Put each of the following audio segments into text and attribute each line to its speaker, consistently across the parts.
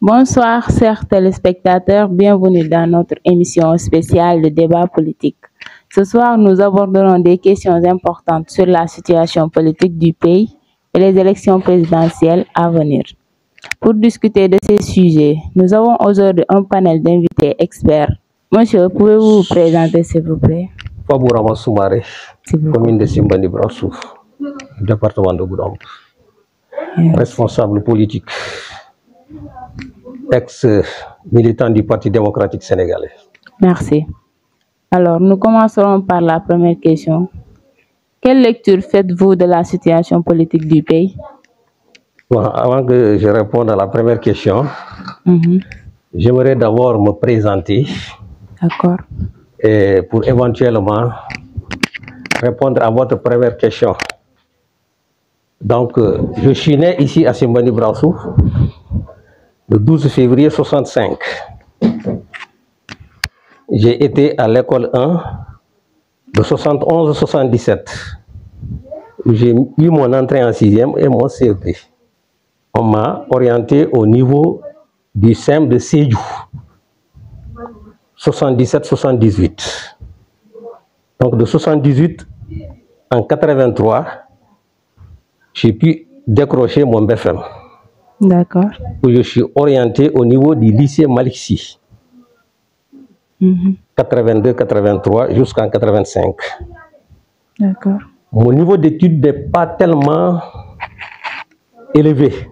Speaker 1: Bonsoir, chers téléspectateurs, bienvenue dans notre émission spéciale de débat politique. Ce soir, nous aborderons des questions importantes sur la situation politique du pays et les élections présidentielles à venir. Pour discuter de ces sujets, nous avons aujourd'hui un panel d'invités experts. Monsieur, pouvez-vous vous présenter, s'il vous plaît?
Speaker 2: Fabourama Soumaré, commune de Simbandi Brassouf, département de Goudomp. Responsable politique, ex-militant du Parti démocratique sénégalais.
Speaker 1: Merci. Alors, nous commencerons par la première question. Quelle lecture faites-vous de la situation politique du pays?
Speaker 2: Bon, avant que je réponde à la première question, j'aimerais d'abord me présenter.
Speaker 1: D'accord.
Speaker 2: Et pour éventuellement répondre à votre première question. Donc, je suis né ici à Simbandi Brassouf le 12 février 65. J'ai été à l'école 1 de 71-77, où j'ai eu mon entrée en 6e et mon CEP. On m'a orienté au niveau du CEM de Sédhiou, 77-78. Donc de 78 en 83, j'ai pu décrocher mon BFM.
Speaker 1: D'accord.
Speaker 2: Où je suis orienté au niveau du lycée Malick Sy. 82-83 jusqu'en 85.
Speaker 1: D'accord.
Speaker 2: Mon niveau d'études n'est pas tellement élevé,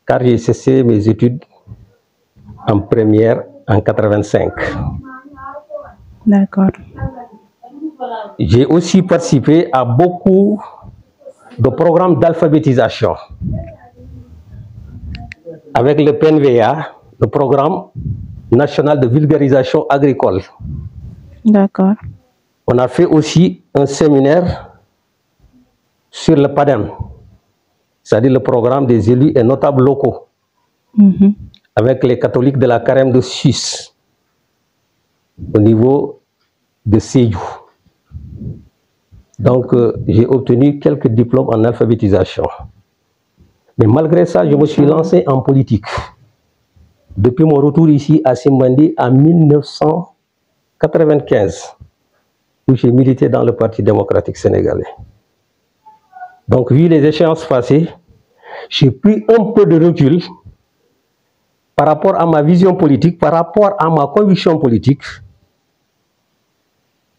Speaker 2: car j'ai cessé mes études en première en 85.
Speaker 1: D'accord.
Speaker 2: J'ai aussi participé à beaucoup de programmes d'alphabétisation avec le PNVA, le programme national de vulgarisation agricole.
Speaker 1: D'accord.
Speaker 2: On a fait aussi un séminaire sur le PADEM, c'est-à-dire le programme des élus et notables locaux, avec les catholiques de la Carême de Suisse, au niveau de Sédhiou. Donc, j'ai obtenu quelques diplômes en alphabétisation. Mais malgré ça, je me suis lancé en politique. Depuis mon retour ici à Simbandi en 1995, où j'ai milité dans le Parti démocratique sénégalais. Donc, vu les échéances passées, j'ai pris un peu de recul par rapport à ma vision politique, par rapport à ma conviction politique,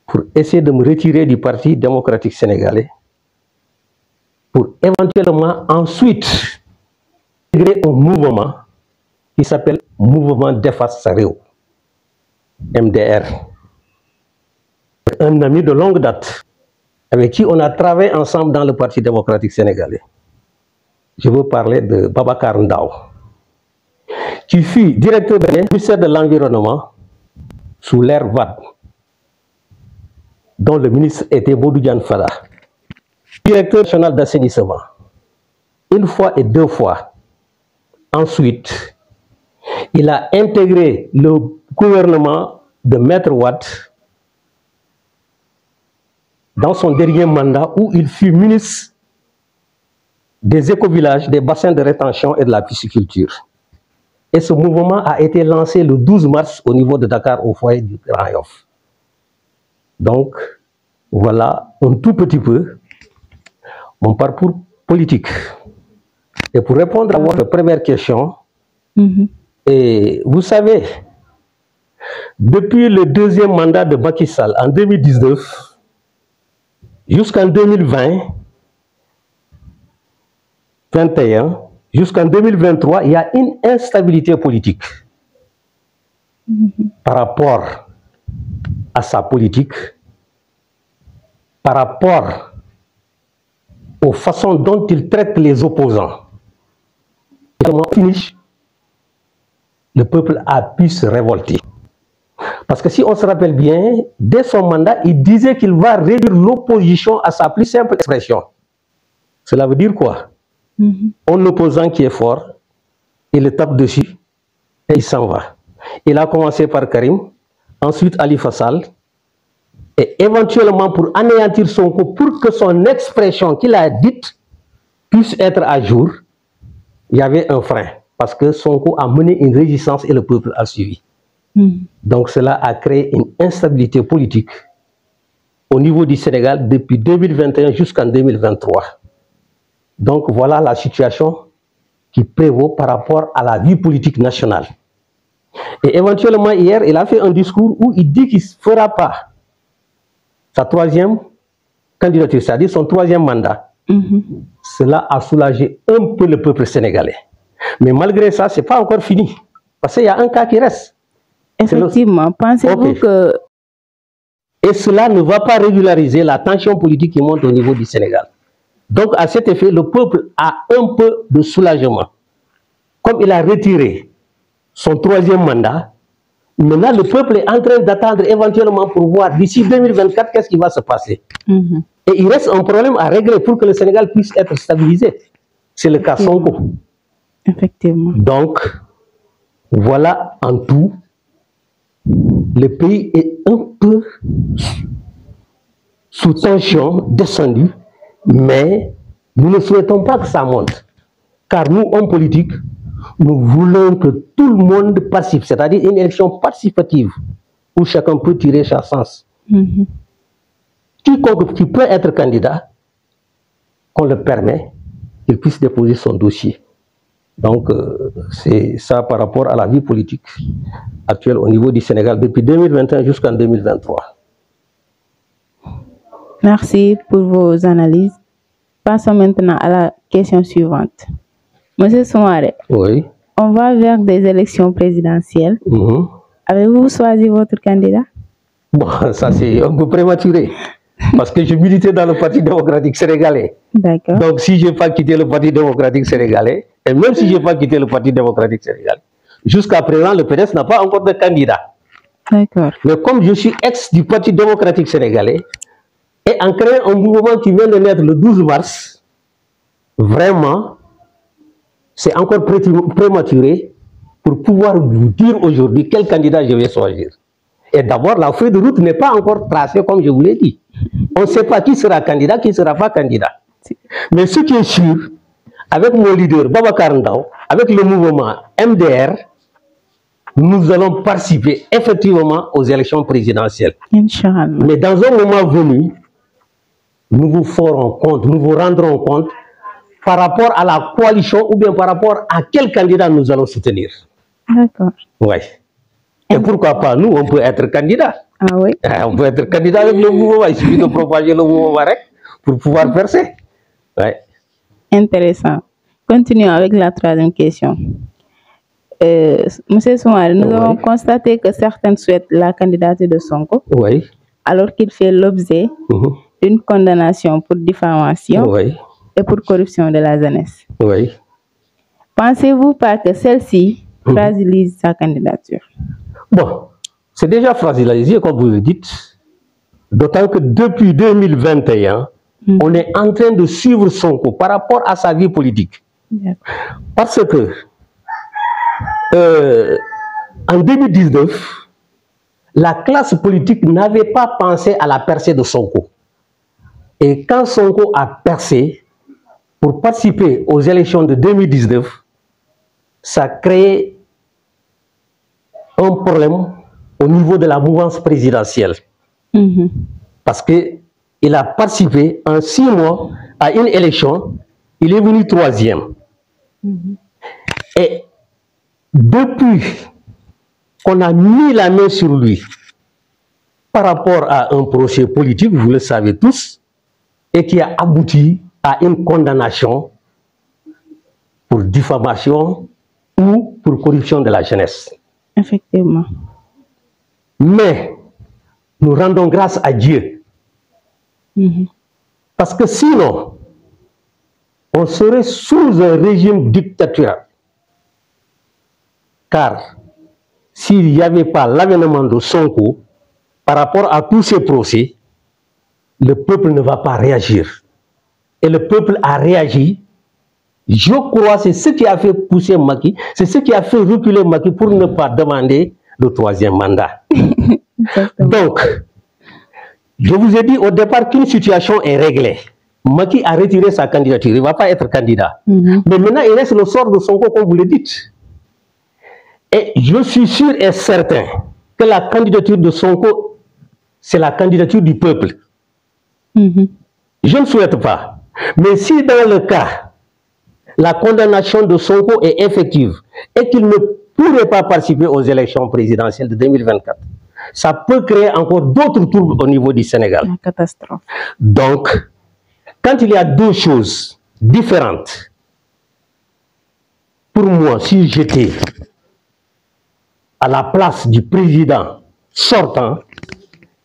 Speaker 2: pour essayer de me retirer du Parti démocratique sénégalais, pour éventuellement ensuite intégrer un mouvement qui s'appelle Mouvement Defar Sa Réew, MDR. Un ami de longue date, avec qui on a travaillé ensemble dans le Parti démocratique sénégalais. Je veux parler de Babacar Ndao, qui fut directeur du ministère de l'Environnement sous l'ère Wade, dont le ministre était Bodou Diane Fada, directeur national d'assainissement, une fois et deux fois. Ensuite, il a intégré le gouvernement de Maître Wade dans son dernier mandat, où il fut ministre des écovillages, des bassins de rétention et de la pisciculture. Et ce mouvement a été lancé le 12 mars au niveau de Dakar, au foyer du Grand Yoff. Donc, voilà un tout petit peu mon parcours politique. Et pour répondre à votre première question, et vous savez, depuis le deuxième mandat de Macky Sall en 2019 jusqu'en 2021, jusqu'en 2023, il y a une instabilité politique par rapport à sa politique, par rapport aux façons dont il traite les opposants. Le peuple a pu se révolter. Parce que si on se rappelle bien, dès son mandat, il disait qu'il va réduire l'opposition à sa plus simple expression. Cela veut dire quoi? Un opposant qui est fort, il le tape dessus et il s'en va. Il a commencé par Karim, ensuite Ali Fassal, et éventuellement pour anéantir son coup, pour que son expression qu'il a dite puisse être à jour, il y avait un frein. parce que Sonko a mené une résistance et le peuple a suivi. Donc cela a créé une instabilité politique au niveau du Sénégal depuis 2021 jusqu'en 2023. Donc voilà la situation qui prévaut par rapport à la vie politique nationale. Et éventuellement hier, il a fait un discours où il dit qu'il ne fera pas sa troisième candidature, c'est-à-dire son troisième mandat. Cela a soulagé un peu le peuple sénégalais. Mais malgré ça, ce n'est pas encore fini. Parce qu'il y a un cas qui reste.
Speaker 1: Effectivement, pensez-vous que...
Speaker 2: Et cela ne va pas régulariser la tension politique qui monte au niveau du Sénégal. Donc, à cet effet, le peuple a un peu de soulagement. Comme il a retiré son troisième mandat, maintenant le peuple est en train d'attendre éventuellement pour voir d'ici 2024 qu'est-ce qui va se passer. Et il reste un problème à régler pour que le Sénégal puisse être stabilisé. C'est le cas Sonko.
Speaker 1: Effectivement.
Speaker 2: Donc, voilà en tout, le pays est un peu sous tension, descendu, mais nous ne souhaitons pas que ça monte. Car nous, hommes politiques, nous voulons que tout le monde participe, c'est-à-dire une élection participative où chacun peut tirer sa sens. Quiconque qui peut être candidat, qu'on le permet, qu'il puisse déposer son dossier. Donc, c'est ça par rapport à la vie politique actuelle au niveau du Sénégal depuis 2021 jusqu'en 2023.
Speaker 1: Merci pour vos analyses. Passons maintenant à la question suivante. Monsieur Soumaré,
Speaker 2: oui.
Speaker 1: On va vers des élections présidentielles. Avez-vous choisi votre candidat?
Speaker 2: Bon, ça c'est un peu prématuré. Parce que je militais dans le Parti démocratique sénégalais.
Speaker 1: D'accord.
Speaker 2: Donc si je n'ai pas quitté le Parti démocratique sénégalais, et même si je n'ai pas quitté le Parti démocratique sénégalais, jusqu'à présent, le PDS n'a pas encore de candidat.
Speaker 1: D'accord.
Speaker 2: Mais comme je suis ex du Parti démocratique sénégalais, et en créant un mouvement qui vient de naître le 12 mars, vraiment, c'est encore prématuré pour pouvoir vous dire aujourd'hui quel candidat je vais choisir. Et d'abord, la feuille de route n'est pas encore tracée comme je vous l'ai dit. On ne sait pas qui sera candidat, qui ne sera pas candidat. Mais ce qui est sûr, avec mon leader Babacar Ndao, avec le mouvement MDR, nous allons participer effectivement aux élections présidentielles.
Speaker 1: Inch'Allah.
Speaker 2: Mais dans un moment venu, nous vous ferons compte, nous vous rendrons compte par rapport à la coalition ou bien par rapport à quel candidat nous allons soutenir.
Speaker 1: D'accord.
Speaker 2: Oui. Et pourquoi pas nous, on peut être candidat.
Speaker 1: Ah oui.
Speaker 2: On peut être candidat avec le mouvement, il suffit de propager le mouvement pour pouvoir percer. Ouais.
Speaker 1: Intéressant. Continuons avec la troisième question. Monsieur Soumaré, nous avons constaté que certains souhaitent la candidature de Sonko, alors qu'il fait l'objet d'une condamnation pour diffamation et pour corruption de la jeunesse. Pensez-vous pas que celle-ci fragilise sa candidature?
Speaker 2: Bon, c'est déjà fragilisé, comme vous le dites, d'autant que depuis 2021, on est en train de suivre Sonko par rapport à sa vie politique. Parce que en 2019, la classe politique n'avait pas pensé à la percée de Sonko. Et quand Sonko a percé pour participer aux élections de 2019, ça a créé un problème au niveau de la mouvance présidentielle. Parce qu'il a participé en 6 mois à une élection, il est venu 3e. Et depuis qu'on a mis la main sur lui par rapport à un procès politique, vous le savez tous, et qui a abouti à une condamnation pour diffamation ou pour corruption de la jeunesse.
Speaker 1: Effectivement.
Speaker 2: Mais nous rendons grâce à Dieu. Parce que sinon, on serait sous un régime dictatorial. Car s'il n'y avait pas l'avènement de Sonko par rapport à tous ces procès, le peuple ne va pas réagir. Et le peuple a réagi. Je crois que c'est ce qui a fait pousser Macky, c'est ce qui a fait reculer Macky pour ne pas demander le 3e mandat. Donc, je vous ai dit au départ qu'une situation est réglée. Macky a retiré sa candidature, il ne va pas être candidat. Mais maintenant, il reste le sort de Sonko, comme vous le dites. Et je suis sûr et certain que la candidature de Sonko, c'est la candidature du peuple. Je ne souhaite pas. Mais si dans le cas, la condamnation de Sonko est effective et qu'il ne pourrait pas participer aux élections présidentielles de 2024, ça peut créer encore d'autres troubles au niveau du Sénégal.
Speaker 1: Une catastrophe.
Speaker 2: Donc, quand il y a deux choses différentes, pour moi, si j'étais à la place du président sortant,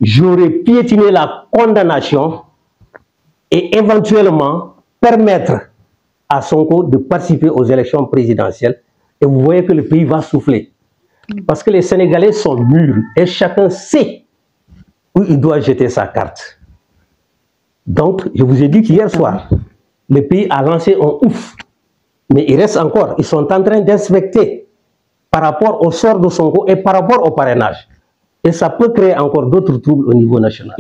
Speaker 2: j'aurais piétiné la condamnation et éventuellement permettre à Sonko de participer aux élections présidentielles. Et vous voyez que le pays va souffler. Parce que les Sénégalais sont mûrs et chacun sait où il doit jeter sa carte. Donc, je vous ai dit qu'hier soir, le pays a lancé un ouf. Mais il reste encore, ils sont en train d'inspecter par rapport au sort de Sonko et par rapport au parrainage. Et ça peut créer encore d'autres troubles au niveau national.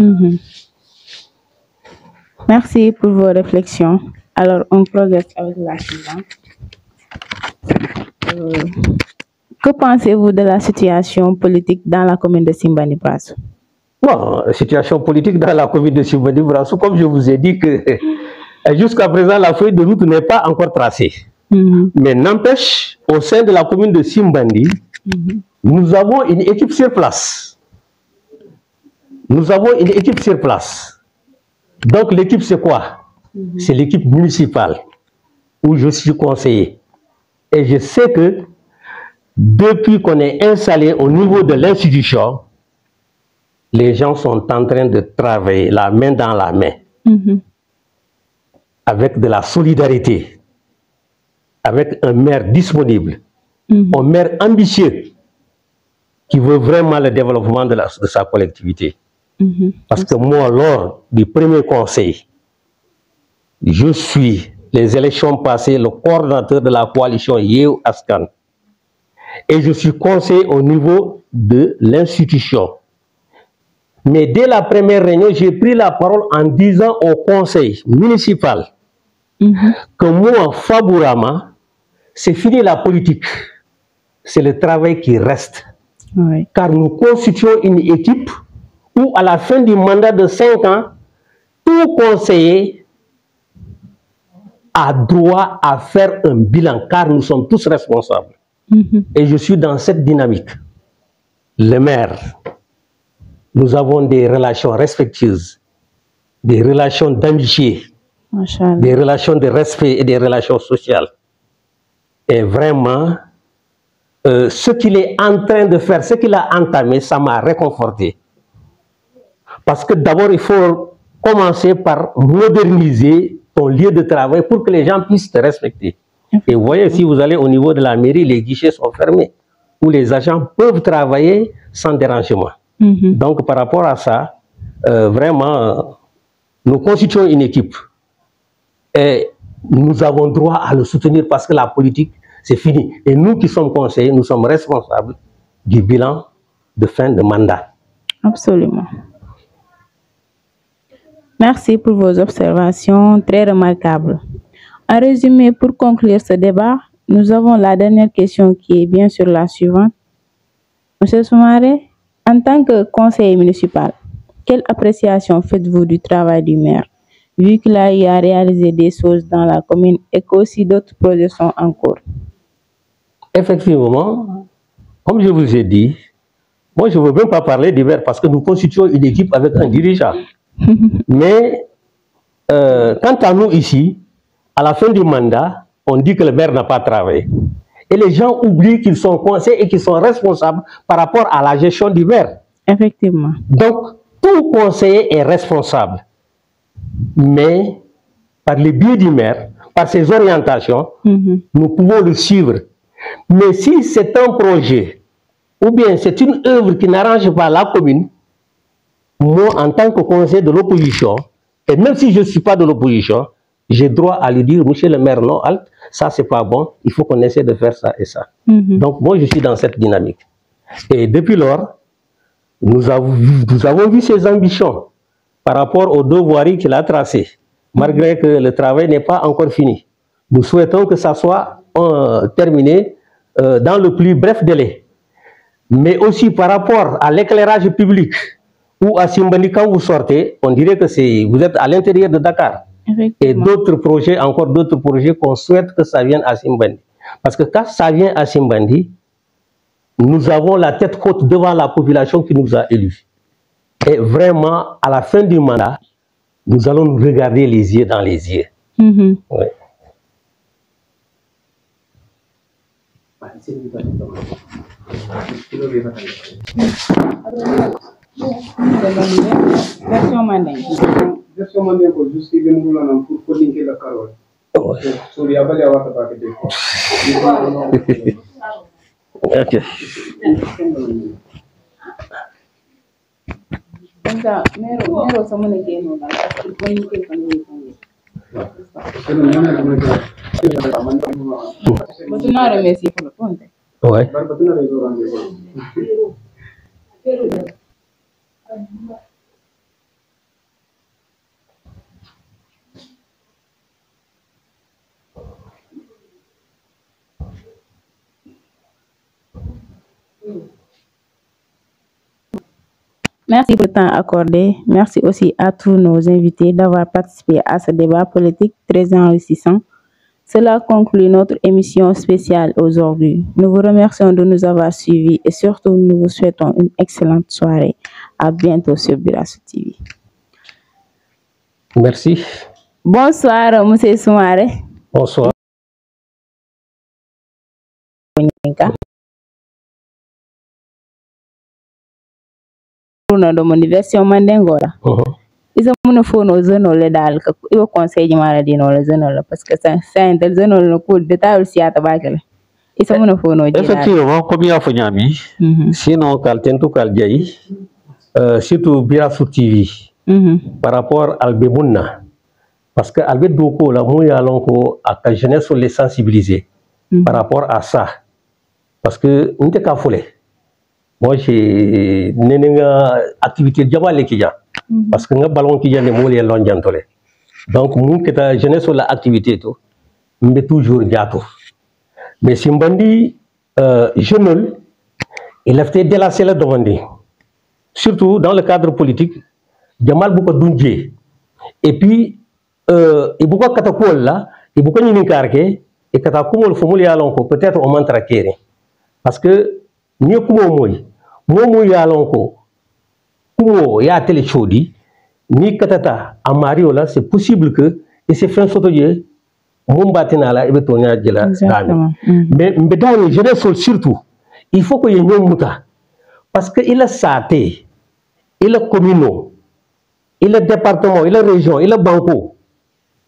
Speaker 1: Merci pour vos réflexions. Alors, on progresse avec la suivante. Que pensez-vous de la situation politique dans la commune de Simbani Brassou?
Speaker 2: Bon, la situation politique dans la commune de Simbani Brassou, comme je vous ai dit que jusqu'à présent, la feuille de route n'est pas encore tracée. Mais n'empêche, au sein de la commune de Simbandi, nous avons une équipe sur place. Nous avons une équipe sur place. Donc l'équipe c'est quoi? C'est l'équipe municipale où je suis conseiller. Et je sais que depuis qu'on est installé au niveau de l'institution, les gens sont en train de travailler la main dans la main, avec de la solidarité, avec un maire disponible, un maire ambitieux qui veut vraiment le développement de sa collectivité. Parce que moi, lors du premier conseil, je suis, les élections passées, le coordonnateur de la coalition Yehu Askan. Et je suis conseiller au niveau de l'institution. Mais dès la première réunion, j'ai pris la parole en disant au conseil municipal que moi, Fabourama, c'est fini la politique. C'est le travail qui reste. Car nous constituons une équipe où à la fin du mandat de 5 ans, tout conseiller a droit à faire un bilan, car nous sommes tous responsables. Et je suis dans cette dynamique. Le maire, nous avons des relations respectueuses, des relations d'amitié, des relations de respect et des relations sociales. Et vraiment, ce qu'il est en train de faire, ce qu'il a entamé, ça m'a réconforté. Parce que d'abord, il faut commencer par moderniser ton lieu de travail pour que les gens puissent te respecter. Et vous voyez, si vous allez au niveau de la mairie, les guichets sont fermés, où les agents peuvent travailler sans dérangement. Donc, par rapport à ça, vraiment, nous constituons une équipe. Et nous avons droit à le soutenir parce que la politique, c'est fini. Et nous qui sommes conseillers, nous sommes responsables du bilan de fin de mandat.
Speaker 1: Absolument. Merci pour vos observations très remarquables. En résumé, pour conclure ce débat, nous avons la dernière question qui est bien sûr la suivante. Monsieur Soumaré, en tant que conseiller municipal, quelle appréciation faites-vous du travail du maire, vu qu'il a eu à réaliser des choses dans la commune et qu'aussi d'autres projets sont en cours?
Speaker 2: Effectivement, comme je vous ai dit, moi je ne veux même pas parler du maire parce que nous constituons une équipe avec un dirigeant. Mais quant à nous ici, à la fin du mandat, on dit que le maire n'a pas travaillé. Et les gens oublient qu'ils sont conseillers et qu'ils sont responsables par rapport à la gestion du maire.
Speaker 1: Effectivement.
Speaker 2: Donc, tout conseiller est responsable. Mais, par le biais du maire, par ses orientations, nous pouvons le suivre. Mais si c'est un projet, ou bien c'est une œuvre qui n'arrange pas la commune, moi, en tant que conseiller de l'opposition, et même si je ne suis pas de l'opposition, j'ai droit à lui dire, monsieur le maire, non, halte, ça c'est pas bon, il faut qu'on essaie de faire ça et ça. Donc moi, je suis dans cette dynamique. Et depuis lors, nous avons vu ses ambitions par rapport aux 2 voiries qu'il a tracées. malgré que le travail n'est pas encore fini. Nous souhaitons que ça soit terminé dans le plus bref délai. Mais aussi par rapport à l'éclairage public ou à Simbandi, quand vous sortez, on dirait que vous êtes à l'intérieur de Dakar. Et d'autres projets, encore d'autres projets qu'on souhaite que ça vienne à Simbandi. Parce que quand ça vient à Simbandi, nous avons la tête haute devant la population qui nous a élus. Et vraiment, à la fin du mandat, nous allons nous regarder les yeux dans les yeux. Ouais. Okay. Ouais.
Speaker 1: Merci pour le temps accordé. Merci aussi à tous nos invités d'avoir participé à ce débat politique très enrichissant. Cela conclut notre émission spéciale aujourd'hui. Nous vous remercions de nous avoir suivis et surtout nous vous souhaitons une excellente soirée. À bientôt sur Birassou TV.
Speaker 2: Merci.
Speaker 1: Bonsoir, M. Soumaré.
Speaker 2: Bonsoir.
Speaker 1: Pour mon version mandengora. Ils ont mon phone aux zones le dal que il va conseiller maladie dans les zones parce que c'est un des zones le coup de détail aussi à tabac. Ils ont mon phone au
Speaker 2: effectivement comme il y a Fonyami sinon Kaltento Kaljai surtout Birassou TV par rapport à Albebouna parce que Albé Doko la mouya lonko à la jeunesse on les sensibiliser par rapport à ça parce que on était qu'à foler. Moi j'ai une activité diabolique qui a parce que nga ballon qui a ne moule long jantole donc nous que ta jeunesse la activité to mais toujours diato mais Simbandi jeune il a fait délasser la demande surtout dans le cadre politique Jamal Bouka Dundje et puis il Bouka Katakol là il Bouka Nininkarke et Katakumol Fomuli Alonko peut-être on mantra kéré parce que ni Momo Yalonko Kumo ya télé chodi ni katata a Mariola c'est possible que et c'est fin sotoye mon batinala et betonia de la mais mbedani jeunesse surtout il faut que y ait muta parce que il a saté il a commune il a département il a région il a banco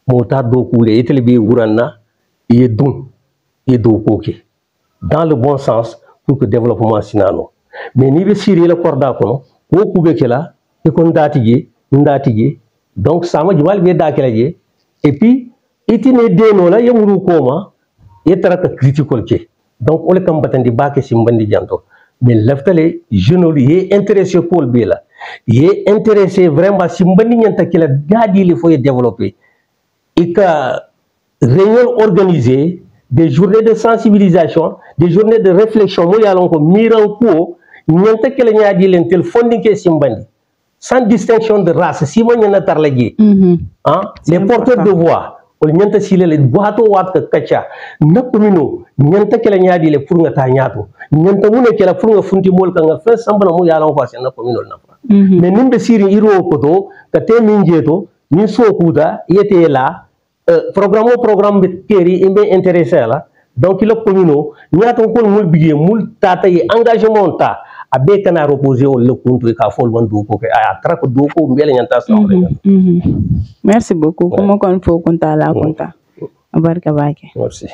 Speaker 2: mota do koulé et bi wuranna et don et do koké dans le bon sens pour que développement sinano mais ni be siri la korda kono wo kube kela e kon ndatige donc sama jwal be dakelaje et puis itine deno la yamuru koma yetaraka critiquer ke donc ole kam batandi bake Simbandi janto mais leftale jeune yi intéressé Paul Bela yi intéressé vraiment Simbandi nyanta kila gadi li faut développer et ka réunion organisée des journées de sensibilisation des journées de réflexion mo yalon ko miran ko nyanta kila nyaadi len tel fonding ke Simbandi sans distinction de race si mo nyana tarlaji les porteurs de voix wala nyanta sile le boato wat ka kacha na komino nyanta kala nyaadi le pour nga ta nyaato nyanta mune kala pour nga funti mol ka nga fa sambana mu yalon ko sen na komino na mais nimbe siri iro ko to ka te minjeto ni so kuda yete la programme be keri imbe intéressé la donc il komino nyaato ko mul biye mul tata yi engagement ta abe kana reposer le compte ka fol wandu ko ke a tra ko do ko mbele nyanta sa
Speaker 1: merci beaucoup comment qu'on faut compta la compta barka bake
Speaker 2: merci